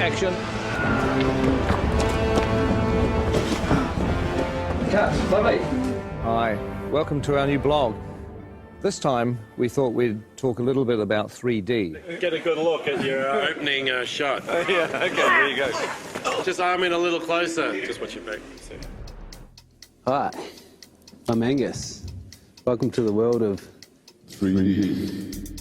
action. Cut, lovely. Hi, welcome to our new blog. This time, we thought we'd talk a little bit about 3D. Get a good look at your opening shot. Yeah, okay, there you go. Just arm in a little closer. Just watch your back. Hi, I'm Angus. Welcome to the world of 3D.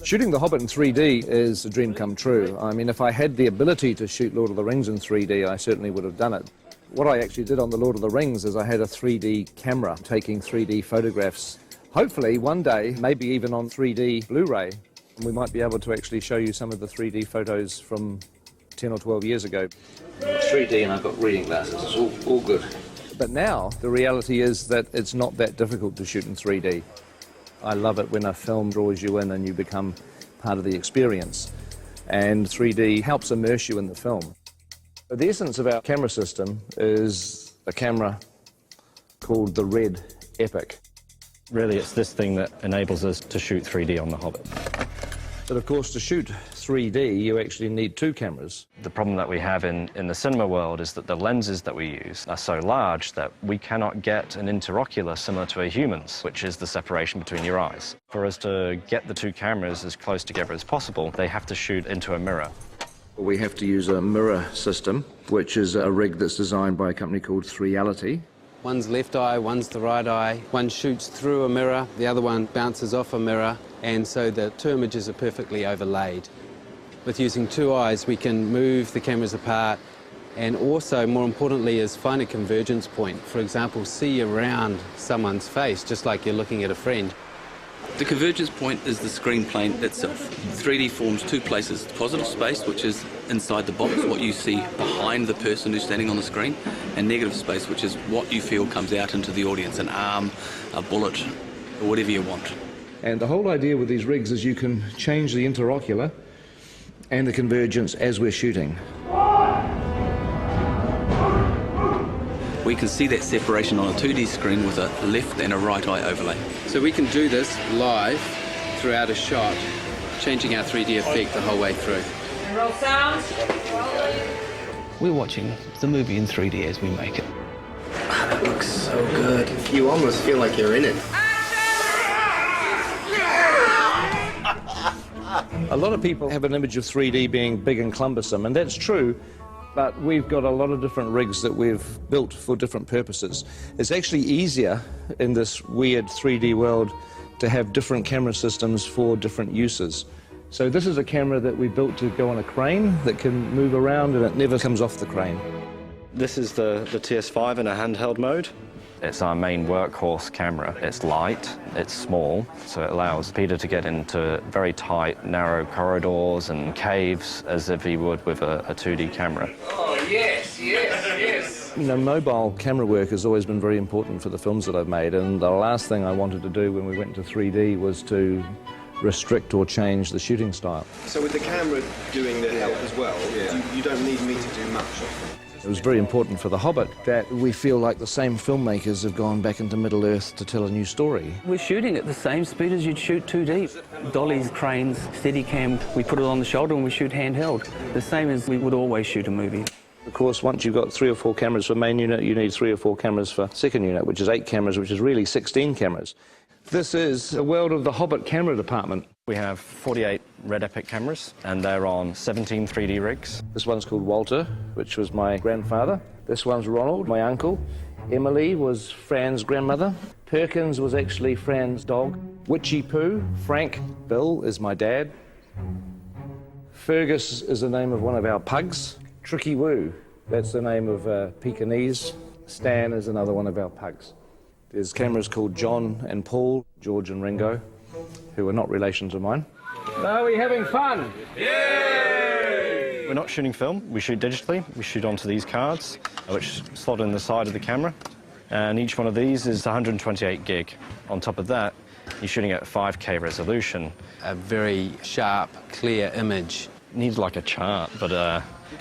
Shooting The Hobbit in 3D is a dream come true. I mean, if I had the ability to shoot Lord of the Rings in 3D, I certainly would have done it. What I actually did on the Lord of the Rings is I had a 3D camera taking 3D photographs. Hopefully, one day, maybe even on 3D Blu-ray, we might be able to actually show you some of the 3D photos from 10 or 12 years ago. 3D, and I've got reading glasses. It's all good. But now, the reality is that it's not that difficult to shoot in 3D. I love it when a film draws you in and you become part of the experience. And 3D helps immerse you in the film. The essence of our camera system is a camera called the Red Epic. Really, it's this thing that enables us to shoot 3D on The Hobbit. But of course, to shoot 3D, you actually need two cameras. The problem that we have in the cinema world is that the lenses that we use are so large that we cannot get an interocular similar to a human's, which is the separation between your eyes. For us to get the two cameras as close together as possible, they have to shoot into a mirror. We have to use a mirror system, which is a rig that's designed by a company called 3Reality. one's left eye, one's the right eye. One shoots through a mirror, the other one bounces off a mirror, and so the two images are perfectly overlaid. With using two eyes, we can move the cameras apart and also, more importantly, is find a convergence point. For example, see around someone's face, just like you're looking at a friend. The convergence point is the screen plane itself. 3D forms two places: positive space, which is inside the box, what you see behind the person who's standing on the screen, and negative space, which is what you feel comes out into the audience, an arm, a bullet, or whatever you want. And the whole idea with these rigs is you can change the interocular and the convergence as we're shooting. We can see that separation on a 2D screen with a left and a right eye overlay. So we can do this live throughout a shot, changing our 3D effect the whole way through. Roll sound. We're watching the movie in 3D as we make it. That looks so good. You almost feel like you're in it. A lot of people have an image of 3D being big and cumbersome, and that's true. But we've got a lot of different rigs that we've built for different purposes. It's actually easier in this weird 3D world to have different camera systems for different uses. So this is a camera that we built to go on a crane that can move around and it never comes off the crane. This is the TS5 in a handheld mode. It's our main workhorse camera. It's light, it's small, so it allows Peter to get into very tight, narrow corridors and caves as if he would with a 2D camera. Oh, yes, yes, yes. You know, mobile camera work has always been very important for the films that I've made, and the last thing I wanted to do when we went to 3D was to restrict or change the shooting style. So with the camera doing the help as well, you don't need me to do much. It was very important for The Hobbit that we feel like the same filmmakers have gone back into Middle-earth to tell a new story. We're shooting at the same speed as you'd shoot 2D. Dollies, cranes, Steadicam, we put it on the shoulder and we shoot handheld. The same as we would always shoot a movie. Of course, once you've got 3 or 4 cameras for main unit, you need 3 or 4 cameras for second unit, which is 8 cameras, which is really 16 cameras. This is a world of The Hobbit camera department. We have 48 Red Epic cameras, and they're on 17 3D rigs. This one's called Walter, which was my grandfather. This one's Ronald, my uncle. Emily was Fran's grandmother. Perkins was actually Fran's dog. Witchy Poo, Frank, Bill is my dad. Fergus is the name of one of our pugs. Tricky Woo, that's the name of Pekingese. Stan is another one of our pugs. There's cameras called John and Paul, George and Ringo, who are not relations of mine. Are we having fun? We're not shooting film, we shoot digitally. We shoot onto these cards, which slot in the side of the camera. And each one of these is 128 gig. On top of that, you're shooting at 5K resolution. A very sharp, clear image. Needs like a chart, but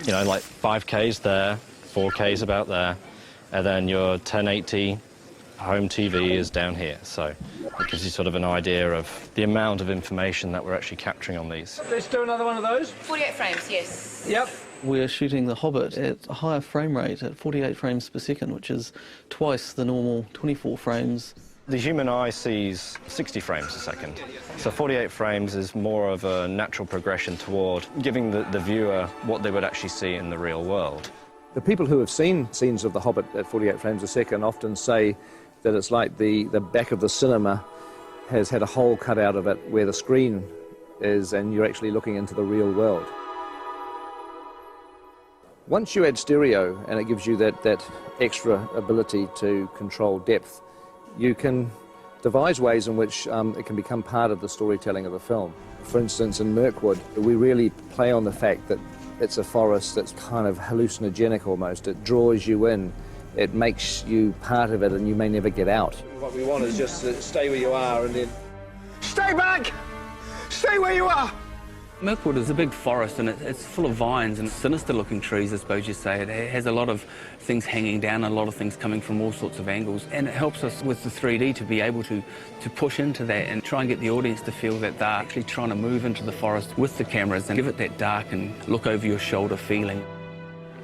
you know, like 5K's there, 4K's about there, and then your 1080 home TV is down here, so it gives you sort of an idea of the amount of information that we're actually capturing on these. Let's do another one of those. 48 frames, yes. Yep. We're shooting The Hobbit at a higher frame rate at 48 frames per second, which is twice the normal 24 frames. The human eye sees 60 frames a second, so 48 frames is more of a natural progression toward giving the viewer what they would actually see in the real world. The people who have seen scenes of The Hobbit at 48 frames a second often say that it's like the back of the cinema has had a hole cut out of it where the screen is and you're actually looking into the real world. Once you add stereo and it gives you that extra ability to control depth, you can devise ways in which it can become part of the storytelling of the film. For instance, in Mirkwood, we really play on the fact that it's a forest that's kind of hallucinogenic almost. It draws you in, it makes you part of it, and you may never get out. What we want is just to stay where you are and then... Stay back! Stay where you are! Mirkwood is a big forest and it's full of vines and sinister-looking trees, I suppose you'd say. It has a lot of things hanging down, a lot of things coming from all sorts of angles, and it helps us with the 3D to be able to push into that and try and get the audience to feel that they're actually trying to move into the forest with the cameras and give it that dark and look over your shoulder feeling.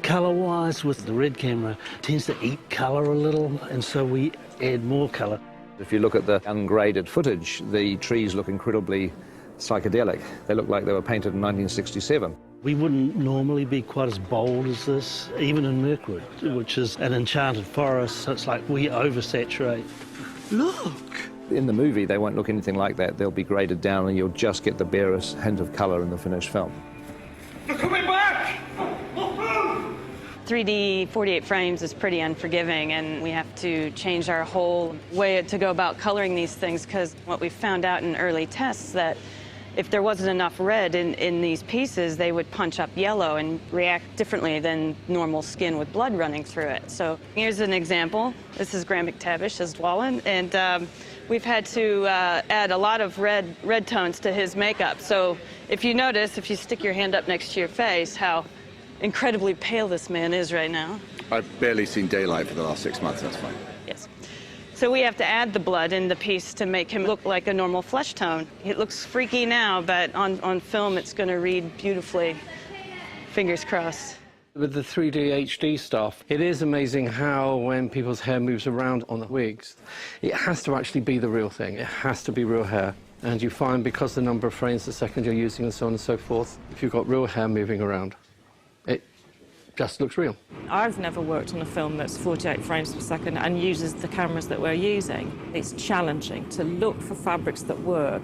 Colour-wise, with the red camera, tends to eat colour a little, and so we add more colour. If you look at the ungraded footage, the trees look incredibly psychedelic. They look like they were painted in 1967. We wouldn't normally be quite as bold as this, even in Mirkwood, which is an enchanted forest, so it's like we oversaturate. Look! In the movie, they won't look anything like that. They'll be graded down and you'll just get the barest hint of colour in the finished film. They're coming back! 3D 48 frames is pretty unforgiving, and we have to change our whole way to go about coloring these things, because what we found out in early tests that if there wasn't enough red in these pieces, they would punch up yellow and react differently than normal skin with blood running through it. So here's an example. This is Graham McTavish, his Dwalin, and we've had to add a lot of red tones to his makeup. So if you notice, if you stick your hand up next to your face, how incredibly pale this man is right now. I've barely seen daylight for the last 6 months, that's fine. Yes. So we have to add the blood in the piece to make him look like a normal flesh tone. It looks freaky now, but on film it's going to read beautifully. Fingers crossed. With the 3D HD stuff, it is amazing how when people's hair moves around on the wigs, it has to actually be the real thing. It has to be real hair. And you find because the number of frames a second you're using and so on and so forth, if you've got real hair moving around, it just looks real. I've never worked on a film that's 48 frames per second and uses the cameras that we're using. It's challenging to look for fabrics that work.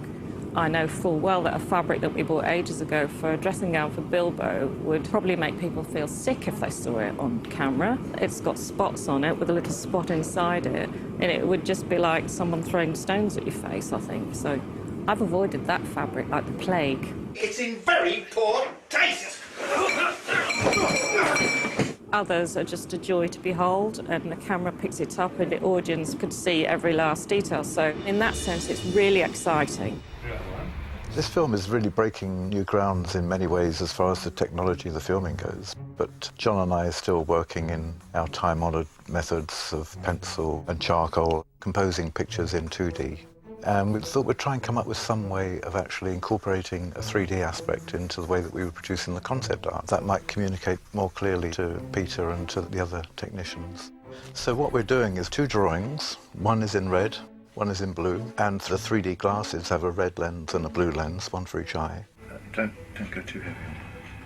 I know full well that a fabric that we bought ages ago for a dressing gown for Bilbo would probably make people feel sick if they saw it on camera. It's got spots on it with a little spot inside it, and it would just be like someone throwing stones at your face, I think. So I've avoided that fabric like the plague. It's in very poor taste! Others are just a joy to behold, and the camera picks it up and the audience could see every last detail. So in that sense, it's really exciting. This film is really breaking new grounds in many ways as far as the technology of the filming goes. But John and I are still working in our time-honoured methods of pencil and charcoal, composing pictures in 2D. And we thought we'd try and come up with some way of actually incorporating a 3D aspect into the way that we were producing the concept art. That might communicate more clearly to Peter and to the other technicians. So what we're doing is 2 drawings. One is in red, one is in blue, and the 3D glasses have a red lens and a blue lens, one for each eye. Don't go too heavy.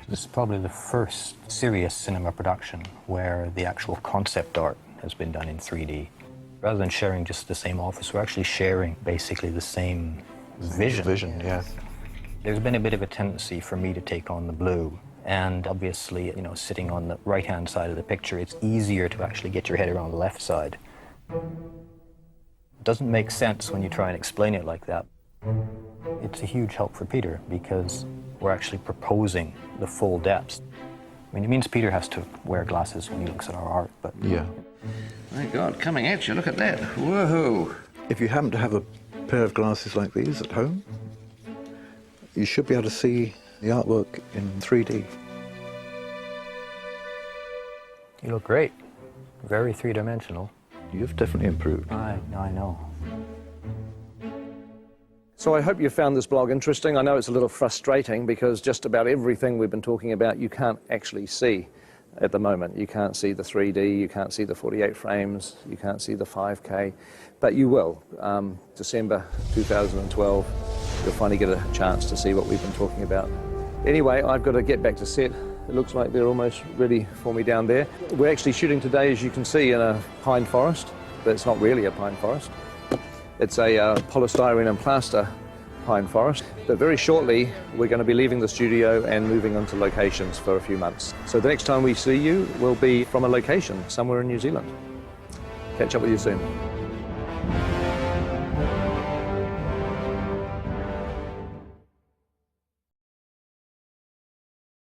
This is probably the first serious cinema production where the actual concept art has been done in 3D. Rather than sharing just the same office, we're actually sharing basically the same vision. Yeah. There's been a bit of a tendency for me to take on the blue, and obviously, you know, sitting on the right-hand side of the picture, it's easier to actually get your head around the left side. It doesn't make sense when you try and explain it like that. It's a huge help for Peter because we're actually proposing the full depths. I mean, it means Peter has to wear glasses when he looks at our art, but... Yeah. My God, coming at you, look at that. Woohoo! If you happen to have a pair of glasses like these at home, you should be able to see the artwork in 3D. You look great. Very three-dimensional. You've definitely improved. I know. So I hope you found this blog interesting. I know it's a little frustrating because just about everything we've been talking about you can't actually see at the moment. You can't see the 3D, you can't see the 48 frames, you can't see the 5K, but you will. December 2012, you'll finally get a chance to see what we've been talking about. Anyway, I've got to get back to set. It looks like they're almost ready for me down there. We're actually shooting today, as you can see, in a pine forest, but it's not really a pine forest. It's a polystyrene and plaster pine forest. But very shortly, we're going to be leaving the studio and moving on to locations for a few months. So the next time we see you will be from a location somewhere in New Zealand. Catch up with you soon.